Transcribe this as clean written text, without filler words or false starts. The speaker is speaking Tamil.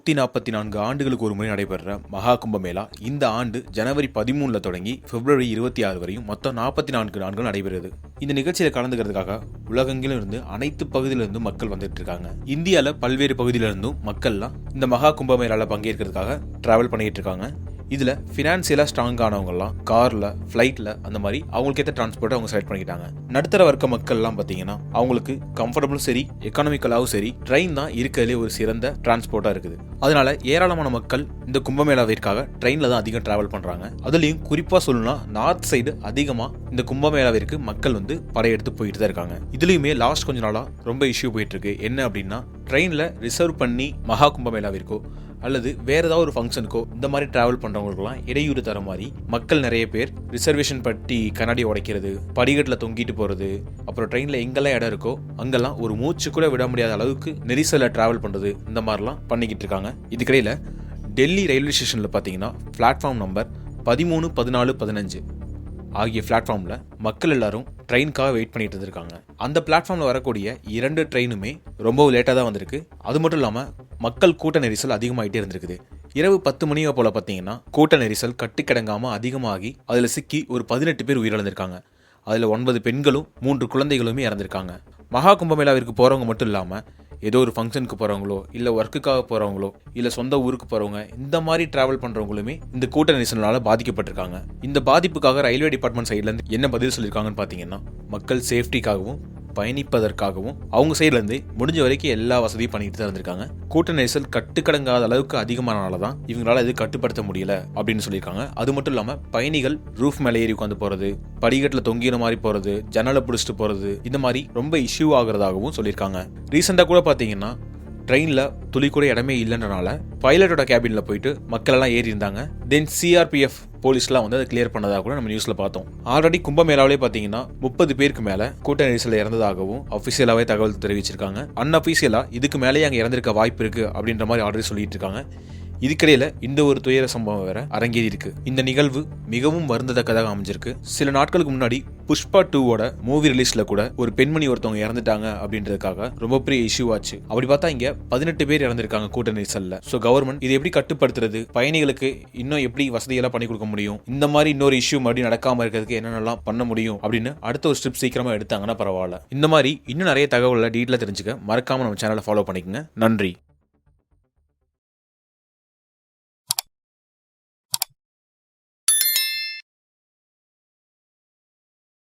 144 ஆண்டுகளுக்கு ஒரு முறை நடைபெற மகா கும்பமேளா இந்த ஆண்டு ஜனவரி 13 தொடங்கி பிப்ரவரி 26 வரையும் மொத்தம் 44 நாட்கள் நடைபெறுது. இந்த நிகழ்ச்சியில கலந்துக்கிறதுக்காக உலகெங்கிலும் இருந்து அனைத்து பகுதியிலிருந்து மக்கள் வந்துட்டு இருக்காங்க. இந்தியால பல்வேறு பகுதியிலிருந்தும் மக்கள்லாம் இந்த மகா கும்பமேளால பங்கேற்கிறதுக்காக டிராவல் பண்ணிட்டு இருக்காங்க. இதுல பினான்சியலா ஸ்ட்ராங் ஆனவங்கலாம் கார்ல, ஃபிளைட்ல அந்த மாதிரி அவங்களுக்கு ஏற்ற டிரான்ஸ்போர்ட் அவங்க செலக்ட் பண்ணிக்கிட்டாங்க. நடுத்தர வர்க்க மக்கள் எல்லாம் பாத்தீங்கன்னா அவங்களுக்கு கம்ஃபர்டபுளும் சரி, எக்கானமிக்கலாவும் சரி, ட்ரெயின் தான் இருக்கிறதுலே ஒரு சிறந்த டிரான்ஸ்போர்ட்டா இருக்குது. அதனால ஏராளமான மக்கள் இந்த கும்பமேளாவிற்காக ட்ரெயின்ல தான் அதிகம் டிராவல் பண்றாங்க. அதுலயும் குறிப்பா சொல்லணும்னா நார்த் சைடு அதிகமா இந்த கும்பமேளாவிற்கு மக்கள் படையெடுத்து போயிட்டு தான் இருக்காங்க. இதுலயுமே லாஸ்ட் கொஞ்ச நாளா ரொம்ப இஷ்யூ போயிட்டு இருக்கு. என்ன அப்படின்னா, ட்ரெயின்ல ரிசர்வ் பண்ணி மகா கும்பமேளாவிற்கோ அல்லது வேற ஏதாவது ஒரு ஃபங்க்ஷனுக்கோ இந்த மாதிரி டிராவல் பண்றவங்களுக்குலாம் இடையூறு தர மாதிரி மக்கள் நிறைய பேர் ரிசர்வேஷன் பட்டி கண்ணாடி உடைக்கிறது, படிக்கட்டில் தொங்கிட்டு போறது, அப்புறம் ட்ரெயின்ல எங்கெல்லாம் இடம் இருக்கோ அங்கெல்லாம் ஒரு மூச்சு கூட விட முடியாத அளவுக்கு நெரிசல டிராவல் பண்றது, இந்த மாதிரிலாம் பண்ணிக்கிட்டு இருக்காங்க. இதுக்கிடையில டெல்லி ரயில்வே ஸ்டேஷன்ல பாத்தீங்கன்னா பிளாட்ஃபார்ம் நம்பர் 13, 14, 15 ஆகிய பிளாட்ஃபார்ம்ல மக்கள் எல்லாரும் ட்ரெயினுக்காக வெயிட் பண்ணிட்டு இருந்திருக்காங்க. அந்த பிளாட்ஃபார்ம்ல வரக்கூடிய 2 ட்ரெயினுமே ரொம்ப லேட்டாக தான் வந்திருக்கு. அது மட்டும் இல்லாமல் மக்கள் கூட்ட நெரிசல் அதிகமாகிட்டே இருந்திருக்குது. இரவு 10 மணியை போல பார்த்தீங்கன்னா கூட்ட நெரிசல் கட்டுக்கிடங்காமல் அதிகமாகி அதில் சிக்கி ஒரு 18 பேர் உயிரிழந்திருக்காங்க. அதில் 9 பெண்களும் 3 குழந்தைகளுமே இறந்திருக்காங்க. மகா கும்பமேளாவிற்கு போகிறவங்க மட்டும் இல்லாமல் ஏதோ ஒரு ஃபங்க்ஷனுக்கு போகிறவங்களோ, இல்லை ஒர்க்குக்காக போகிறவங்களோ, இல்லை சொந்த ஊருக்கு போகிறவங்க, இந்த மாதிரி டிராவல் பண்ணுறவங்களுமே இந்த கூட்ட நெரிசலால் பாதிக்கப்பட்டிருக்காங்க. இந்த பாதிப்புக்காக ரயில்வே டிபார்ட்மெண்ட் சைட்லேருந்து என்ன பதில் சொல்லியிருக்காங்கன்னு பார்த்தீங்கன்னா, மக்கள் சேஃப்டிக்காகவும் பயணிப்பதற்காகவும் அவங்க சைட்லேருந்து முடிஞ்ச வரைக்கும் எல்லா வசதியும் பண்ணிட்டு தான் இருந்திருக்காங்க. கூட்ட நெரிசல் கட்டுக்கடங்காத அளவுக்கு அதிகமானால தான் இவங்களால இது கட்டுப்படுத்த முடியல அப்படின்னு சொல்லியிருக்காங்க. அது மட்டும் இல்லாமல் பயணிகள் ரூஃப் மேலே ஏறி உட்காந்து போகிறது, படிக்கட்டில் தொங்கின மாதிரி போகிறது, ஜன்னலை பிடிச்சிட்டு போகிறது, இந்த மாதிரி ரொம்ப இஷ்யூ ஆகுறதாகவும் சொல்லியிருக்காங்க. ரீசெண்டாக கூட பார்த்தீங்கன்னா ட்ரெயினில் துளி கூட இடமே இல்லைன்றனால பைலட்டோட கேபினில் போயிட்டு மக்கள் எல்லாம் ஏறி இருந்தாங்க. தென் சிஆர்பிஎஃப் போலீஸ்லாம் அதை கிளியர் பண்ணதாக கூட நம்ம நியூஸ்ல பார்த்தோம். ஆல்ரெடி கும்பமேளாவிலே பார்த்தீங்கன்னா 30 பேருக்கு மேல கூட்ட நெரிசல் இறந்ததாகவும் அபிஷியலாவே தகவல் தெரிவிச்சிருக்காங்க. அன்அபிஷியலா இதுக்கு மேலேயே அங்கே இறந்திருக்க வாய்ப்பு இருக்கு அப்படின்ற மாதிரி ஆல்ரெடி சொல்லிட்டு இருக்காங்க. இதுக்கிடையில இந்த ஒரு துயர சம்பவம் வேற அரங்கேறி இருக்கு. இந்த நிகழ்வு மிகவும் வருந்தத்தக்கதாக அமைஞ்சிருக்கு. சில நாட்களுக்கு முன்னாடி புஷ்பா 2 மூவி ரிலீஸ்ல கூட ஒரு பெண்மணி ஒருத்தவங்க இறந்துட்டாங்க அப்படின்றதுக்காக ரொம்ப பெரிய இஷ்யூ ஆச்சு. அப்படி பார்த்தா இங்க 18 பேர் இறந்திருக்காங்க கூட்ட நெரிசல்ல. சோ கவர்மெண்ட் இதை எப்படி கட்டுப்படுத்துறது, பயணிகளுக்கு இன்னும் எப்படி வசதியெல்லாம் பண்ணி கொடுக்க முடியும், இந்த மாதிரி இன்னொரு இஷ்யூ மறுபடியும் நடக்காம இருக்கிறதுக்கு என்னென்னலாம் பண்ண முடியும் அப்படின்னு அடுத்த ஒரு ஸ்டெப் சீக்கிரமா எடுத்தாங்கன்னா பரவாயில்ல. இந்த மாதிரி இன்னும் நிறைய தகவல்களை டீட்டெயிலாக தெரிஞ்சுக்க மறக்காம நம்ம சேனலை ஃபாலோ பண்ணிக்கங்க. நன்றி.